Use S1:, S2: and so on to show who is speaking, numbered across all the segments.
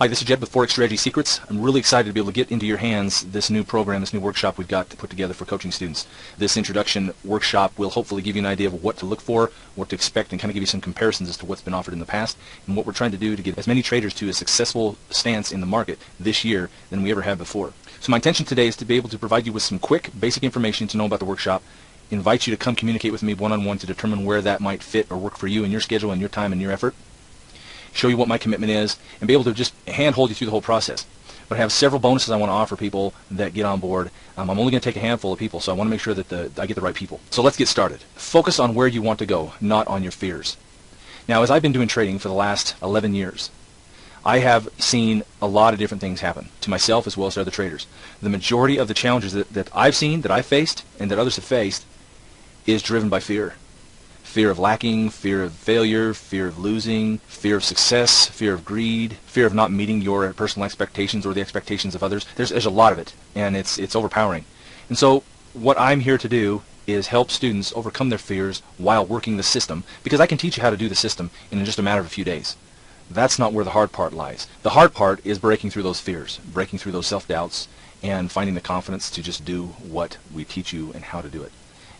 S1: Hi, this is Jed with Forex Strategy Secrets. I'm really excited to be able to get into your hands this new program, this new workshop we've got to put together for coaching students. This introduction workshop will hopefully give you an idea of what to look for, what to expect, and kind of give you some comparisons as to what's been offered in the past and what we're trying to do to get as many traders to a successful stance in the market this year than we ever have before. So my intention today is to be able to provide you with some quick, basic information to know about the workshop, invite you to come communicate with me one-on-one to determine where that might fit or work for you and your schedule and your time and your effort, show you what my commitment is, and be able to just handhold you through the whole process. But I have several bonuses I want to offer people that get on board. I'm only going to take a handful of people, so I want to make sure that I get the right people. So let's get started. Focus on where you want to go, not on your fears. Now, as I've been doing trading for the last 11 years, I have seen a lot of different things happen to myself as well as to other traders. The majority of the challenges that I've seen, that I've faced, and that others have faced is driven by fear. Fear of lacking, fear of failure, fear of losing, fear of success, fear of greed, fear of not meeting your personal expectations or the expectations of others. There's a lot of it, and it's overpowering. And so what I'm here to do is help students overcome their fears while working the system, because I can teach you how to do the system in just a matter of a few days. That's not where the hard part lies. The hard part is breaking through those fears, breaking through those self-doubts, and finding the confidence to just do what we teach you and how to do it.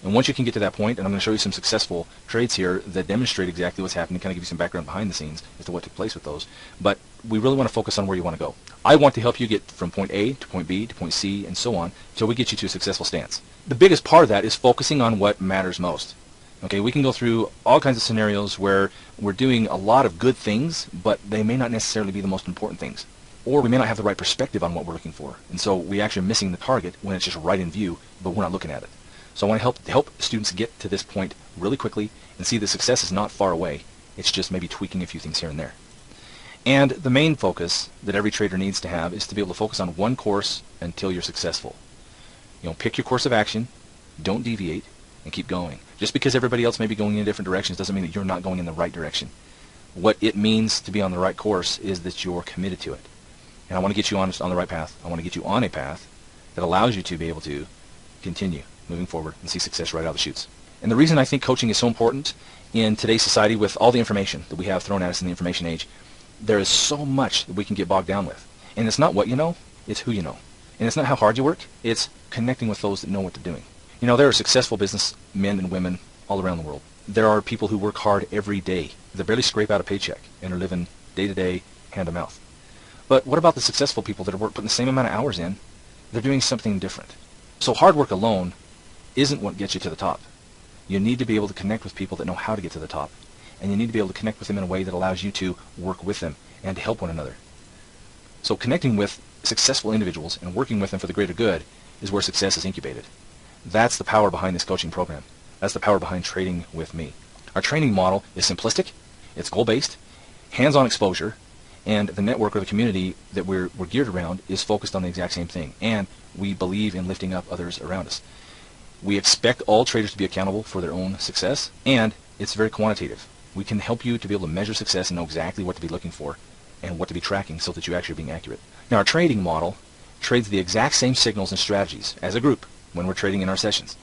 S1: And once you can get to that point, and I'm going to show you some successful trades here that demonstrate exactly what's happening, kind of give you some background behind the scenes as to what took place with those. But we really want to focus on where you want to go. I want to help you get from point A to point B to point C and so on until we get you to a successful stance. The biggest part of that is focusing on what matters most. Okay, we can go through all kinds of scenarios where we're doing a lot of good things, but they may not necessarily be the most important things. Or we may not have the right perspective on what we're looking for. And so we actually are missing the target when it's just right in view, but we're not looking at it. So I want to help students get to this point really quickly and see the success is not far away. It's just maybe tweaking a few things here and there. And the main focus that every trader needs to have is to be able to focus on one course until you're successful. Pick your course of action, don't deviate, and keep going. Just because everybody else may be going in different directions doesn't mean that you're not going in the right direction. What it means to be on the right course is that you're committed to it. And I want to get you on the right path. I want to get you on a path that allows you to be able to continue moving forward and see success right out of the chutes. And the reason I think coaching is so important in today's society, with all the information that we have thrown at us in the information age, there is so much that we can get bogged down with. And it's not what you know, it's who you know. And it's not how hard you work, it's connecting with those that know what they're doing. There are successful businessmen and women all around the world. There are people who work hard every day. They barely scrape out a paycheck and are living day to day, hand to mouth. But what about the successful people that are putting the same amount of hours in? They're doing something different. So hard work alone isn't what gets you to the top. You need to be able to connect with people that know how to get to the top. And you need to be able to connect with them in a way that allows you to work with them and to help one another. So connecting with successful individuals and working with them for the greater good is where success is incubated. That's the power behind this coaching program. That's the power behind trading with me. Our training model is simplistic, it's goal-based, hands-on exposure, and the network or the community that we're geared around is focused on the exact same thing. And we believe in lifting up others around us. We expect all traders to be accountable for their own success, and it's very quantitative. We can help you to be able to measure success and know exactly what to be looking for and what to be tracking so that you actually are being accurate. Now, our trading model trades the exact same signals and strategies as a group when we're trading in our sessions.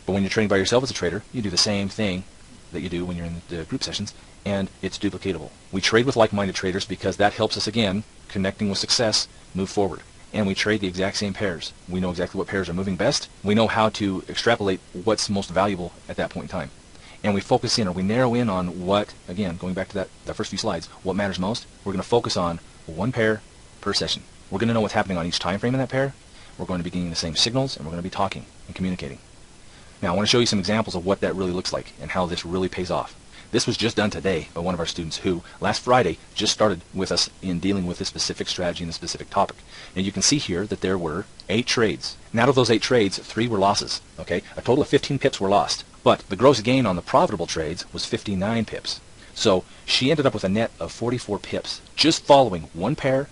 S1: But when you're trading by yourself as a trader, you do the same thing that you do when you're in the group sessions, and it's duplicatable. We trade with like-minded traders because that helps us, again, connecting with success, move forward. And we trade the exact same pairs. We know exactly what pairs are moving best. We know how to extrapolate what's most valuable at that point in time. And we focus in, or we narrow in on what, again, going back to the first few slides, what matters most. We're going to focus on one pair per session. We're going to know what's happening on each time frame in that pair. We're going to be getting the same signals, and we're going to be talking and communicating. Now, I want to show you some examples of what that really looks like and how this really pays off. This was just done today by one of our students who, last Friday, just started with us in dealing with this specific strategy and a specific topic. And you can see here that there were 8 trades. And out of those 8 trades, 3 were losses. Okay, a total of 15 pips were lost. But the gross gain on the profitable trades was 59 pips. So she ended up with a net of 44 pips, just following one pair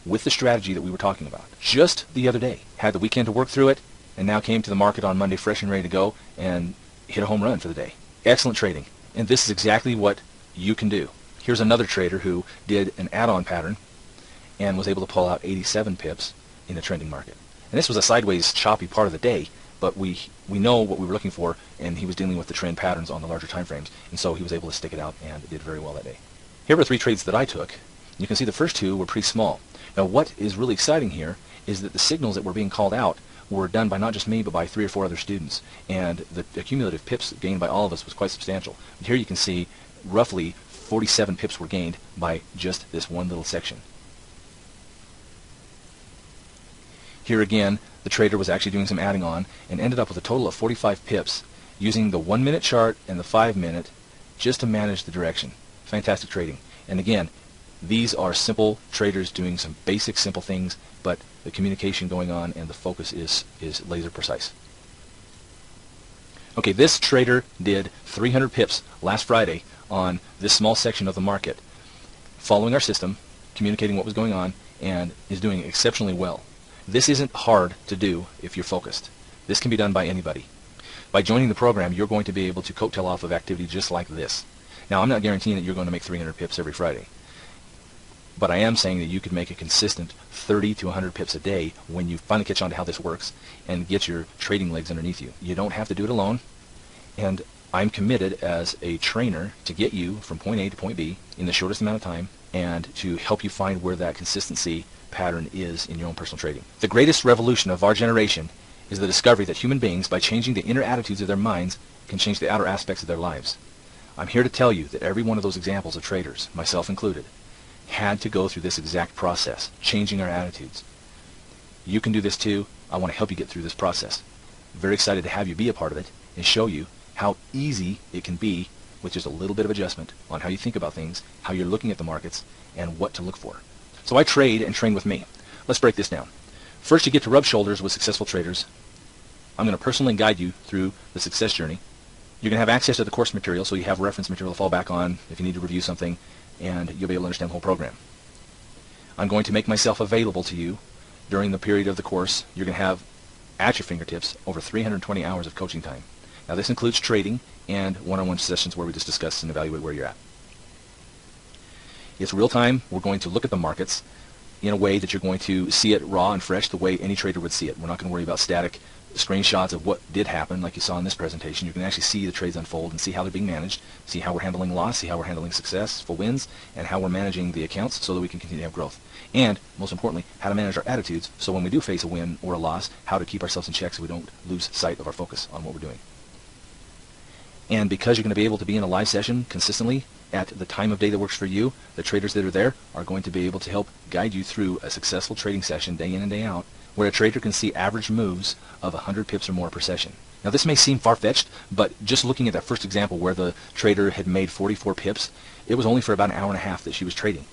S1: with the strategy that we were talking about. Just the other day. Had the weekend to work through it, and now came to the market on Monday fresh and ready to go, and hit a home run for the day. Excellent trading. And this is exactly what you can do. Here's another trader who did an add-on pattern and was able to pull out 87 pips in the trending market. And this was a sideways choppy part of the day, but we know what we were looking for, and he was dealing with the trend patterns on the larger time frames, and so he was able to stick it out and did very well that day. Here were 3 trades that I took You can see the first two were pretty small. Now what is really exciting here is that the signals that were being called out were done by not just me, but by 3 or 4 other students. And the cumulative pips gained by all of us was quite substantial. But here you can see roughly 47 pips were gained by just this one little section. Here again, the trader was actually doing some adding on and ended up with a total of 45 pips using the 1-minute chart and the 5-minute just to manage the direction. Fantastic trading. And again, these are simple traders doing some basic simple things, but the communication going on and the focus is laser precise. Okay, this trader did 300 pips last Friday on this small section of the market, following our system, communicating what was going on, and is doing exceptionally well. This isn't hard to do if you're focused. This can be done by anybody. By joining the program, you're going to be able to coattail off of activity just like this. Now, I'm not guaranteeing that you're going to make 300 pips every Friday, but I am saying that you could make a consistent 30 to 100 pips a day when you finally catch on to how this works and get your trading legs underneath you. You don't have to do it alone, and I'm committed as a trainer to get you from point A to point B in the shortest amount of time and to help you find where that consistency pattern is in your own personal trading. The greatest revolution of our generation is the discovery that human beings, by changing the inner attitudes of their minds, can change the outer aspects of their lives. I'm here to tell you that every one of those examples of traders, myself included, had to go through this exact process, changing our attitudes. You can do this too. I want to help you get through this process. Very excited to have you be a part of it and show you how easy it can be with just a little bit of adjustment on how you think about things, how you're looking at the markets, and what to look for. So I trade and train with me. Let's break this down. First, you get to rub shoulders with successful traders. I'm going to personally guide you through the success journey. You're going to have access to the course material, so you have reference material to fall back on if you need to review something, and you'll be able to understand the whole program. I'm going to make myself available to you during the period of the course. You're going to have at your fingertips over 320 hours of coaching time. Now this includes trading and one-on-one sessions where we just discuss and evaluate where you're at. It's real time. We're going to look at the markets in a way that you're going to see it raw and fresh the way any trader would see it. We're not going to worry about static screenshots of what did happen like you saw in this presentation. You can actually see the trades unfold and see how they're being managed, see how we're handling loss, see how we're handling successful wins, and how we're managing the accounts so that we can continue to have growth. And, most importantly, how to manage our attitudes so when we do face a win or a loss, how to keep ourselves in check so we don't lose sight of our focus on what we're doing. And because you're going to be able to be in a live session consistently at the time of day that works for you, the traders that are there are going to be able to help guide you through a successful trading session day in and day out, where a trader can see average moves of 100 pips or more per session. Now this may seem far-fetched, but just looking at that first example where the trader had made 44 pips, it was only for about an hour and a half that she was trading.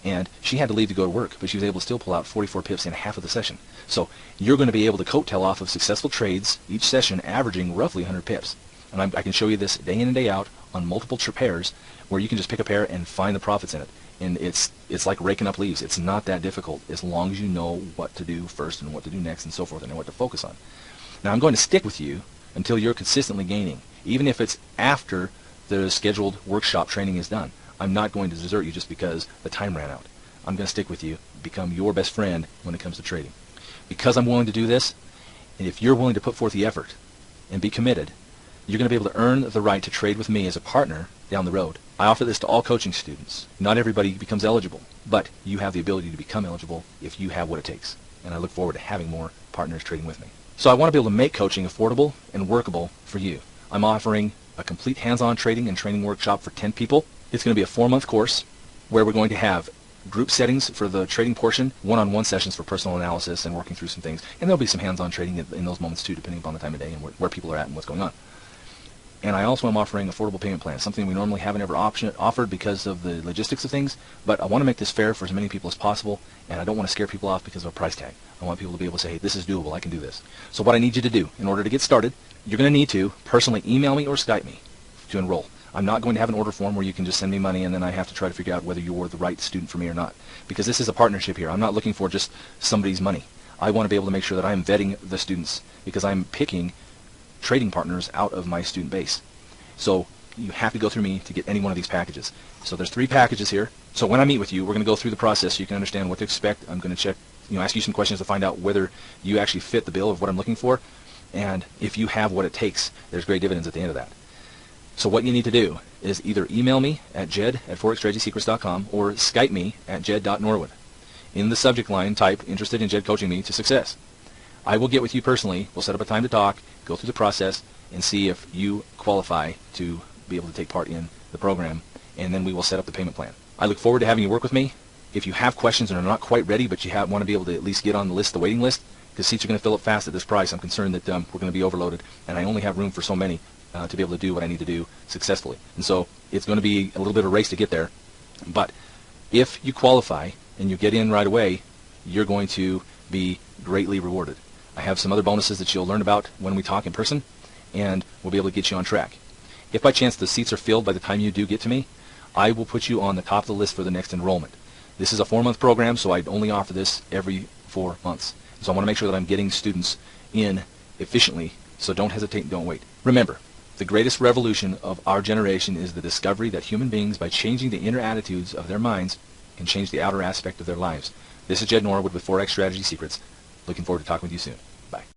S1: And she had to leave to go to work, but she was able to still pull out 44 pips in half of the session. So you're going to be able to coattail off of successful trades each session averaging roughly 100 pips. And I can show you this day in and day out on multiple pairs where you can just pick a pair and find the profits in it. And it's like raking up leaves. It's not that difficult as long as you know what to do first and what to do next and so forth and what to focus on. Now I'm going to stick with you until you're consistently gaining, even if it's after the scheduled workshop training is done. I'm not going to desert you just because the time ran out. I'm going to stick with you, become your best friend when it comes to trading. Because I'm willing to do this, and if you're willing to put forth the effort and be committed, you're going to be able to earn the right to trade with me as a partner down the road. I offer this to all coaching students. Not everybody becomes eligible, but you have the ability to become eligible if you have what it takes. And I look forward to having more partners trading with me. So I want to be able to make coaching affordable and workable for you. I'm offering a complete hands-on trading and training workshop for 10 people. It's going to be a 4-month course where we're going to have group settings for the trading portion, one-on-one sessions for personal analysis and working through some things. And there'll be some hands-on trading in those moments too, depending upon the time of day and where people are at and what's going on. And I also am offering affordable payment plans, something we normally haven't ever offered because of the logistics of things, but I want to make this fair for as many people as possible, and I don't want to scare people off because of a price tag. I want people to be able to say, hey, this is doable, I can do this. So what I need you to do in order to get started, you're going to need to personally email me or Skype me to enroll. I'm not going to have an order form where you can just send me money and then I have to try to figure out whether you're the right student for me or not, because this is a partnership here. I'm not looking for just somebody's money. I want to be able to make sure that I'm vetting the students because I'm picking trading partners out of my student base. So you have to go through me to get any one of these packages. So there's 3 packages here. So when I meet with you, we're going to go through the process so you can understand what to expect. I'm going to check, ask you some questions to find out whether you actually fit the bill of what I'm looking for. And if you have what it takes, there's great dividends at the end of that. So what you need to do is either email me at jed@forexstrategysecrets.com or Skype me at jed.norwood. In the subject line, type "interested in Jed coaching me to success." I will get with you personally. We'll set up a time to talk, go through the process, and see if you qualify to be able to take part in the program, and then we will set up the payment plan. I look forward to having you work with me. If you have questions and are not quite ready, but you want to be able to at least get on the list, the waiting list, because seats are going to fill up fast at this price, I'm concerned that we're going to be overloaded, and I only have room for so many to be able to do what I need to do successfully. And so it's going to be a little bit of a race to get there. But if you qualify and you get in right away, you're going to be greatly rewarded. I have some other bonuses that you'll learn about when we talk in person, and we'll be able to get you on track. If by chance the seats are filled by the time you do get to me, I will put you on the top of the list for the next enrollment. This is a 4-month program, so I'd only offer this every 4 months. So I want to make sure that I'm getting students in efficiently, so don't hesitate and don't wait. Remember, the greatest revolution of our generation is the discovery that human beings, by changing the inner attitudes of their minds, can change the outer aspect of their lives. This is Jed Norwood with Forex Strategy Secrets. Looking forward to talking with you soon. Bye.